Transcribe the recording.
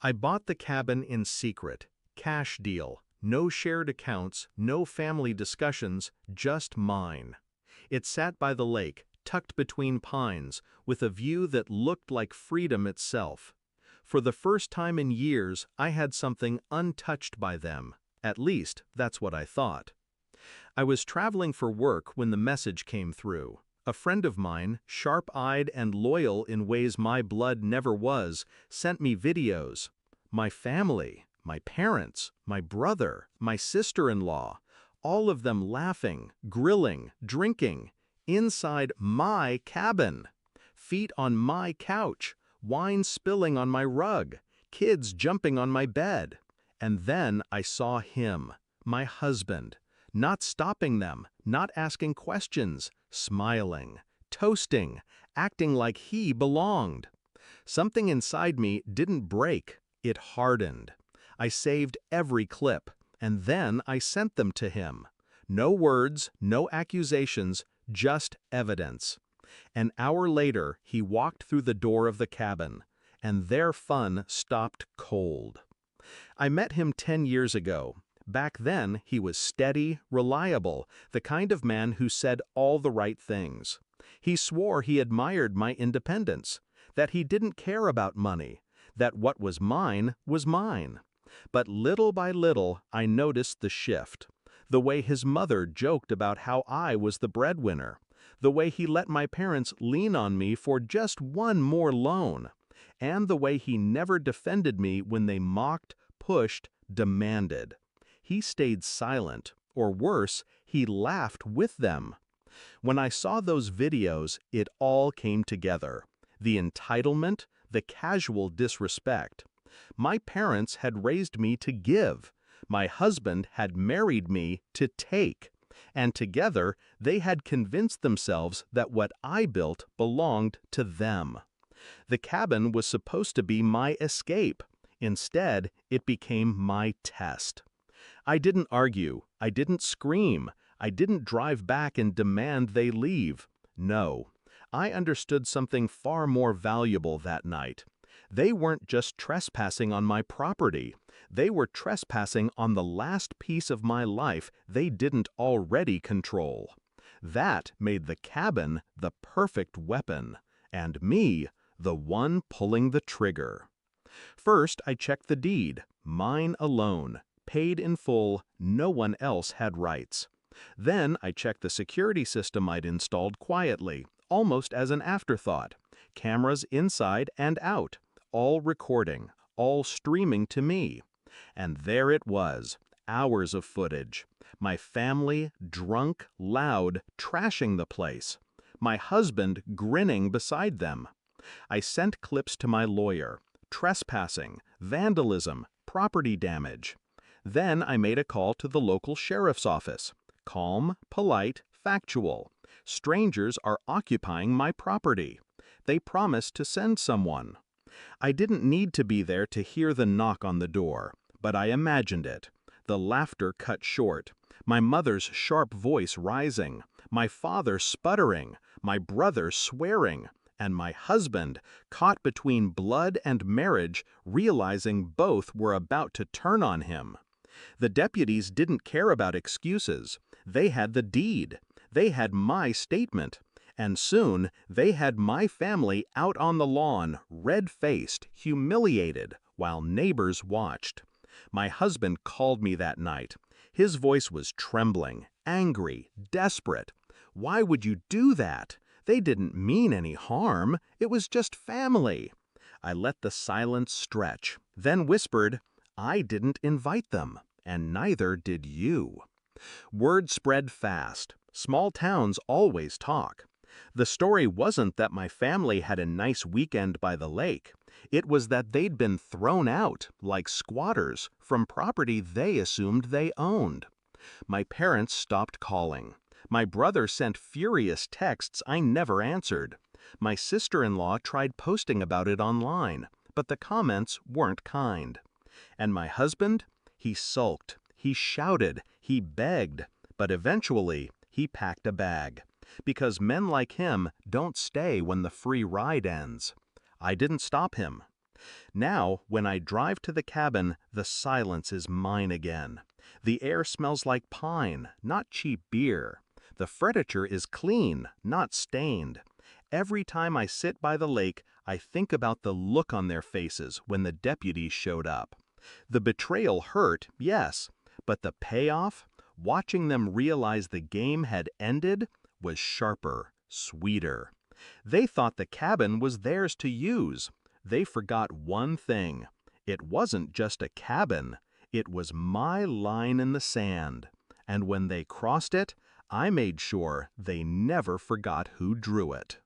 I bought the cabin in secret, cash deal, no shared accounts, no family discussions, just mine. It sat by the lake, tucked between pines, with a view that looked like freedom itself. For the first time in years, I had something untouched by them. At least, that's what I thought. I was traveling for work when the message came through. A friend of mine, sharp-eyed and loyal in ways my blood never was, sent me videos. My family, my parents, my brother, my sister-in-law, all of them laughing, grilling, drinking, inside my cabin. Feet on my couch, wine spilling on my rug, kids jumping on my bed. And then I saw him, my husband, not stopping them, not asking questions, smiling, toasting, acting like he belonged. Something inside me didn't break, it hardened. I saved every clip, and then I sent them to him. No words, no accusations, just evidence. An hour later, he walked through the door of the cabin, and their fun stopped cold. I met him 10 years ago. Back then, he was steady, reliable, the kind of man who said all the right things. He swore he admired my independence, that he didn't care about money, that what was mine was mine. But little by little, I noticed the shift. The way his mother joked about how I was the breadwinner, the way he let my parents lean on me for just one more loan, and the way he never defended me when they mocked, pushed, demanded. He stayed silent, or worse, he laughed with them. When I saw those videos, it all came together. The entitlement, the casual disrespect. My parents had raised me to give. My husband had married me to take. And together, they had convinced themselves that what I built belonged to them. The cabin was supposed to be my escape. Instead, it became my test. I didn't argue, I didn't scream, I didn't drive back and demand they leave. No, I understood something far more valuable that night. They weren't just trespassing on my property, they were trespassing on the last piece of my life they didn't already control. That made the cabin the perfect weapon, and me, the one pulling the trigger. First, I checked the deed, mine alone. Paid in full, no one else had rights. Then I checked the security system I'd installed quietly, almost as an afterthought. Cameras inside and out, all recording, all streaming to me. And there it was, hours of footage. My family, drunk, loud, trashing the place. My husband grinning beside them. I sent clips to my lawyer. Trespassing, vandalism, property damage. Then I made a call to the local sheriff's office. Calm, polite, factual. Strangers are occupying my property. They promised to send someone. I didn't need to be there to hear the knock on the door, but I imagined it. The laughter cut short, my mother's sharp voice rising, my father sputtering, my brother swearing, and my husband, caught between blood and marriage, realizing both were about to turn on him. The deputies didn't care about excuses. They had the deed. They had my statement. And soon, they had my family out on the lawn, red-faced, humiliated, while neighbors watched. My husband called me that night. His voice was trembling, angry, desperate. Why would you do that? They didn't mean any harm. It was just family. I let the silence stretch, then whispered, I didn't invite them, and neither did you. Word spread fast. Small towns always talk. The story wasn't that my family had a nice weekend by the lake. It was that they'd been thrown out, like squatters, from property they assumed they owned. My parents stopped calling. My brother sent furious texts I never answered. My sister-in-law tried posting about it online, but the comments weren't kind. And my husband? He sulked, he shouted, he begged, but eventually he packed a bag. Because men like him don't stay when the free ride ends. I didn't stop him. Now, when I drive to the cabin, the silence is mine again. The air smells like pine, not cheap beer. The furniture is clean, not stained. Every time I sit by the lake, I think about the look on their faces when the deputies showed up. The betrayal hurt, yes, but the payoff, watching them realize the game had ended, was sharper, sweeter. They thought the cabin was theirs to use. They forgot one thing. It wasn't just a cabin. It was my line in the sand. And when they crossed it, I made sure they never forgot who drew it.